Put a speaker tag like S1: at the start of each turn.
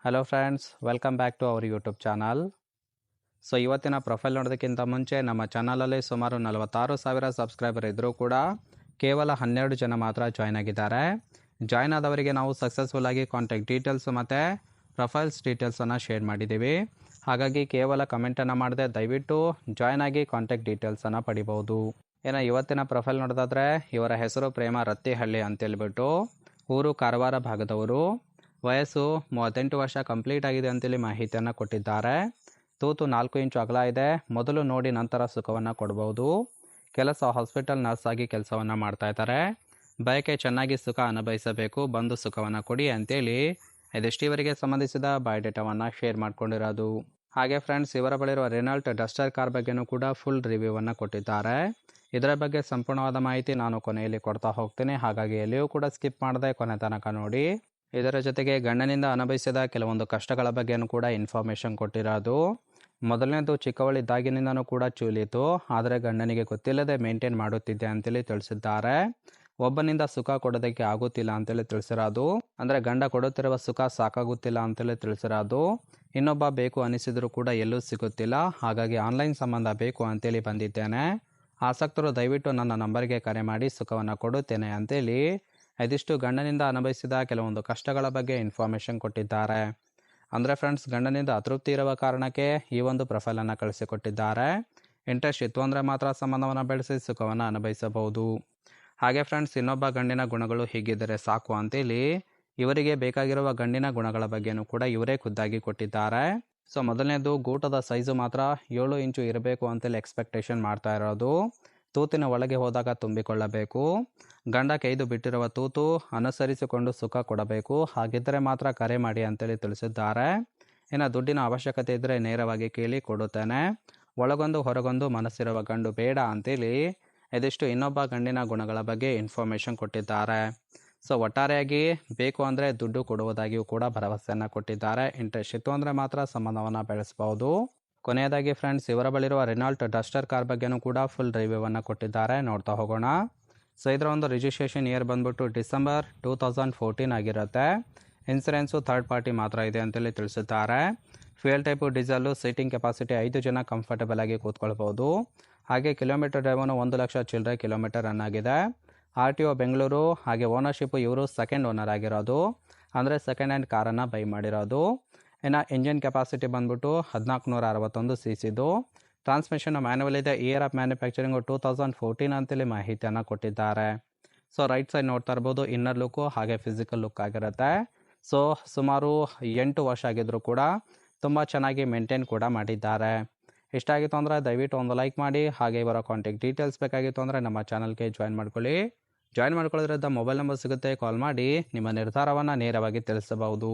S1: Hello friends, welcome back to our YouTube channel. So ಇವತ್ತಿನ profile ನೋಡೋದಕ್ಕಿಂತ ಮುಂಚೆ ನಮ್ಮ ಚಾನಲಲ್ಲಿ ಸುಮಾರು 46,000 ಸಬ್ಸ್ಕ್ರೈಬರ್ ಇದ್ದರೂ ಕೂಡ ಕೇವಲ 12 ಜನ ಮಾತ್ರ ಜಾಯ್ನ್ ಆಗಿದ್ದಾರೆ. ಜಾಯ್ನ್ ಆದವರಿಗೆ ನಾವು ಸಕ್ಸಸ್ಫುಲ್ ಆಗಿ ಕಾಂಟ್ಯಾಕ್ಟ್ ಡೀಟೇಲ್ಸು ಮತ್ತು ಪ್ರೊಫೈಲ್ಸ್ ಡೀಟೇಲ್ಸನ್ನು ಶೇರ್ ಮಾಡಿದ್ದೀವಿ. ಹಾಗಾಗಿ ಕೇವಲ ಕಮೆಂಟನ್ನು ಮಾಡದೆ ದಯವಿಟ್ಟು ಜಾಯ್ನ್ ಆಗಿ ಕಾಂಟ್ಯಾಕ್ಟ್ ಡೀಟೇಲ್ಸನ್ನು ಪಡಿಬೋದು. ಏನೋ ಇವತ್ತಿನ ಪ್ರೊಫೈಲ್ ನೋಡೋದಾದರೆ ಇವರ ಹೆಸರು ಪ್ರೇಮ ರತ್ತಿಹಳ್ಳಿ ಅಂತೇಳ್ಬಿಟ್ಟು, ಊರು ಕಾರವಾರ ಭಾಗದವರು, ವಯಸ್ಸು 38 ವರ್ಷ ಕಂಪ್ಲೀಟ್ ಆಗಿದೆ ಅಂತೇಳಿ ಮಾಹಿತಿಯನ್ನು ಕೊಟ್ಟಿದ್ದಾರೆ. ತೂತು 4 ಇಂಚು ಅಗಲ ಇದೆ. ಮೊದಲು ನೋಡಿ ನಂತರ ಸುಖವನ್ನು ಕೊಡ್ಬೋದು. ಕೆಲಸ ಹಾಸ್ಪಿಟಲ್ ನರ್ಸ್ ಆಗಿ ಕೆಲಸವನ್ನು ಮಾಡ್ತಾ ಇದ್ದಾರೆ. ಬಯಕೆ ಚೆನ್ನಾಗಿ ಸುಖ ಅನುಭವಿಸಬೇಕು, ಬಂದು ಸುಖವನ್ನು ಕೊಡಿ ಅಂತೇಳಿ ಇದೆಷ್ಟು ಇವರಿಗೆ ಸಂಬಂಧಿಸಿದ ಬಯೋಡೇಟಾವನ್ನು ಶೇರ್ ಮಾಡ್ಕೊಂಡಿರೋದು. ಹಾಗೆ ಫ್ರೆಂಡ್ಸ್, ಇವರ ಬಳಿರುವ ರೆನಾಲ್ಟ್ ಡಸ್ಟರ್ ಕಾರ್ ಬಗ್ಗೆನೂ ಕೂಡ ಫುಲ್ ರಿವ್ಯೂವನ್ನು ಕೊಟ್ಟಿದ್ದಾರೆ. ಇದರ ಬಗ್ಗೆ ಸಂಪೂರ್ಣವಾದ ಮಾಹಿತಿ ನಾನು ಕೊನೆಯಲ್ಲಿ ಕೊಡ್ತಾ ಹೋಗ್ತೀನಿ. ಹಾಗಾಗಿ ಎಲ್ಲಿಯೂ ಕೂಡ ಸ್ಕಿಪ್ ಮಾಡದೆ ಕೊನೆ ತನಕ ನೋಡಿ. ಇದರ ಜೊತೆಗೆ ಗಂಡನಿಂದ ಅನುಭವಿಸಿದ ಕೆಲವೊಂದು ಕಷ್ಟಗಳ ಬಗ್ಗೆನೂ ಕೂಡ ಇನ್ಫಾರ್ಮೇಷನ್ ಕೊಟ್ಟಿರೋದು. ಮೊದಲನೇದು, ಚಿಕ್ಕವಳಿದ್ದಾಗಿನಿಂದನೂ ಕೂಡ ಚೂಲಿತು, ಆದರೆ ಗಂಡನಿಗೆ ಗೊತ್ತಿಲ್ಲದೆ ಮೇಂಟೈನ್ ಮಾಡುತ್ತಿದ್ದೆ ಅಂತೇಳಿ ತಿಳಿಸಿದ್ದಾರೆ. ಒಬ್ಬನಿಂದ ಸುಖ ಕೊಡೋದಕ್ಕೆ ಆಗುತ್ತಿಲ್ಲ ಅಂತೇಳಿ ತಿಳಿಸಿರೋದು. ಅಂದರೆ ಗಂಡ ಕೊಡುತ್ತಿರುವ ಸುಖ ಸಾಕಾಗುತ್ತಿಲ್ಲ ಅಂತೇಳಿ ತಿಳಿಸಿರೋದು. ಇನ್ನೊಬ್ಬ ಬೇಕು ಅನಿಸಿದರೂ ಕೂಡ ಎಲ್ಲೂ ಸಿಗುತ್ತಿಲ್ಲ, ಹಾಗಾಗಿ ಆನ್ಲೈನ್ ಸಂಬಂಧ ಬೇಕು ಅಂತೇಳಿ ಬಂದಿದ್ದೇನೆ. ಆಸಕ್ತರು ದಯವಿಟ್ಟು ನನ್ನ ನಂಬರ್ಗೆ ಕರೆ ಮಾಡಿ ಸುಖವನ್ನು ಕೊಡುತ್ತೇನೆ ಅಂತೇಳಿ ಇದಿಷ್ಟು ಗಂಡನಿಂದ ಅನುಭವಿಸಿದ ಕೆಲವೊಂದು ಕಷ್ಟಗಳ ಬಗ್ಗೆ ಇನ್ಫಾರ್ಮೇಷನ್ ಕೊಟ್ಟಿದ್ದಾರೆ. ಅಂದರೆ ಫ್ರೆಂಡ್ಸ್, ಗಂಡನಿಂದ ಅತೃಪ್ತಿ ಇರುವ ಕಾರಣಕ್ಕೆ ಈ ಒಂದು ಪ್ರೊಫೈಲನ್ನು ಕಳಿಸಿಕೊಟ್ಟಿದ್ದಾರೆ. ಇಂಟ್ರೆಸ್ಟ್ ಇತ್ತು ಅಂದರೆ ಮಾತ್ರ ಸಂಬಂಧವನ್ನು ಬೆಳೆಸಿ ಸುಖವನ್ನು ಅನುಭವಿಸಬಹುದು. ಹಾಗೆ ಫ್ರೆಂಡ್ಸ್, ಇನ್ನೊಬ್ಬ ಗಂಡಿನ ಗುಣಗಳು ಹೀಗಿದ್ದರೆ ಸಾಕು ಅಂತೇಳಿ ಇವರಿಗೆ ಬೇಕಾಗಿರುವ ಗಂಡಿನ ಗುಣಗಳ ಬಗ್ಗೆನೂ ಕೂಡ ಇವರೇ ಖುದ್ದಾಗಿ ಕೊಟ್ಟಿದ್ದಾರೆ. ಸೊ ಮೊದಲನೇದು, ಗೂಟದ ಸೈಜು ಮಾತ್ರ 7 ಇಂಚು ಇರಬೇಕು ಅಂತೇಳಿ ಎಕ್ಸ್ಪೆಕ್ಟೇಷನ್ ಮಾಡ್ತಾ ಇರೋದು. ತೂತಿನ ಒಳಗೆ ಹೋದಾಗ ತುಂಬಿಕೊಳ್ಳಬೇಕು. ಗಂಡ ಕೈದು ಬಿಟ್ಟಿರುವ ತೂತು ಅನುಸರಿಸಿಕೊಂಡು ಸುಖ ಕೊಡಬೇಕು. ಹಾಗಿದ್ದರೆ ಮಾತ್ರ ಕರೆ ಮಾಡಿ ಅಂತೇಳಿ ತಿಳಿಸಿದ್ದಾರೆ. ಇನ್ನು ದುಡ್ಡಿನ ಅವಶ್ಯಕತೆ ಇದ್ದರೆ ನೇರವಾಗಿ ಕೇಳಿ ಕೊಡುತ್ತೇನೆ. ಒಳಗೊಂದು ಹೊರಗೊಂದು ಮನಸ್ಸಿರುವ ಗಂಡು ಬೇಡ ಅಂತೇಳಿ ಇದಿಷ್ಟು ಇನ್ನೊಬ್ಬ ಗಂಡಿನ ಗುಣಗಳ ಬಗ್ಗೆ ಇನ್ಫಾರ್ಮೇಷನ್ ಕೊಟ್ಟಿದ್ದಾರೆ. ಸೊ ಒಟ್ಟಾರೆಯಾಗಿ ಬೇಕು ಅಂದರೆ ದುಡ್ಡು ಕೊಡುವುದಾಗಿಯೂ ಕೂಡ ಭರವಸೆಯನ್ನು ಕೊಟ್ಟಿದ್ದಾರೆ. ಇಂಟ್ರೆಸ್ಟ್ ಇತ್ತು ಅಂದರೆ ಮಾತ್ರ ಸಂಬಂಧವನ್ನು ಬೆಳೆಸಬಹುದು. ಕೊನೆಯದಾಗಿ ಫ್ರೆಂಡ್ಸ್, ಇವರ ಬಳಿರುವ ರೆನಾಲ್ಟ್ ಡಸ್ಟರ್ ಕಾರ್ ಬಗ್ಗೆನೂ ಕೂಡ ಫುಲ್ ರಿವ್ಯೂವನ್ನು ಕೊಟ್ಟಿದ್ದಾರೆ. ನೋಡ್ತಾ ಹೋಗೋಣ. ಸೊ ಇದರ ಒಂದು ರಿಜಿಸ್ಟ್ರೇಷನ್ ಇಯರ್ ಬಂದ್ಬಿಟ್ಟು ಡಿಸೆಂಬರ್ 2014 ಆಗಿರುತ್ತೆ. ಇನ್ಸೂರೆನ್ಸು ಥರ್ಡ್ ಪಾರ್ಟಿ ಮಾತ್ರ ಇದೆ ಅಂತೇಳಿ ತಿಳಿಸಿದ್ದಾರೆ. Fuel type diesel, seating capacity 5 ಜನ ಕಂಫರ್ಟಬಲ್ ಆಗಿ ಕೂತ್ಕೊಳ್ಬೋದು. ಹಾಗೆ ಕಿಲೋಮೀಟರ್ ಡ್ರೈವನು 1 ಲಕ್ಷ ಚಿಲ್ಲರೆ ಕಿಲೋಮೀಟರ್ ರನ್ ಆಗಿದೆ. RTO ಬೆಂಗಳೂರು. ಹಾಗೆ ಓನರ್ಶಿಪ್ಪು ಇವರು ಸೆಕೆಂಡ್ ಓನರ್ ಆಗಿರೋದು, ಅಂದರೆ ಸೆಕೆಂಡ್ ಹ್ಯಾಂಡ್ ಕಾರನ್ನು ಬೈ ಮಾಡಿರೋದು. ಇನ್ನು ಇಂಜಿನ್ ಕೆಪಾಸಿಟಿ ಬಂದ್ಬಿಟ್ಟು 1461 cc. ಟ್ರಾನ್ಸ್ಮಿಷನ್ ಮ್ಯಾನುವಲ್ ಇದೆ. ಇಯರ್ ಆಫ್ ಮ್ಯಾನುಫ್ಯಾಕ್ಚರಿಂಗು 2014 ಅಂತೇಳಿ ಮಾಹಿತಿಯನ್ನು ಕೊಟ್ಟಿದ್ದಾರೆ. ಸೊ ರೈಟ್ ಸೈಡ್ ನೋಡ್ತಾ ಇರ್ಬೋದು, ಇನ್ನರ್ ಲುಕ್ಕು ಹಾಗೆ ಫಿಸಿಕಲ್ ಲುಕ್ ಆಗಿರುತ್ತೆ. ಸೊ ಸುಮಾರು 8 ವರ್ಷ ಆಗಿದ್ರು ಕೂಡ ತುಂಬ ಚೆನ್ನಾಗಿ ಮೇಂಟೈನ್ ಕೂಡ ಮಾಡಿದ್ದಾರೆ. ಇಷ್ಟ ಆಗಿತ್ತು ಅಂದರೆ ದಯವಿಟ್ಟು ಒಂದು ಲೈಕ್ ಮಾಡಿ. ಹಾಗೆ ಇವರ ಕಾಂಟ್ಯಾಕ್ಟ್ ಡೀಟೇಲ್ಸ್ ಬೇಕಾಗಿತ್ತು ಅಂದರೆ ನಮ್ಮ ಚಾನಲ್ಗೆ ಜಾಯ್ನ್ ಮಾಡ್ಕೊಳ್ಳಿ. ಜಾಯ್ನ್ ಮಾಡ್ಕೊಳ್ಳೋದ್ರಿಂದ ಮೊಬೈಲ್ ನಂಬರ್ ಸಿಗುತ್ತೆ, ಕಾಲ್ ಮಾಡಿ ನಿಮ್ಮ ನಿರ್ಧಾರವನ್ನು ನೇರವಾಗಿ ತಿಳಿಸಬಹುದು.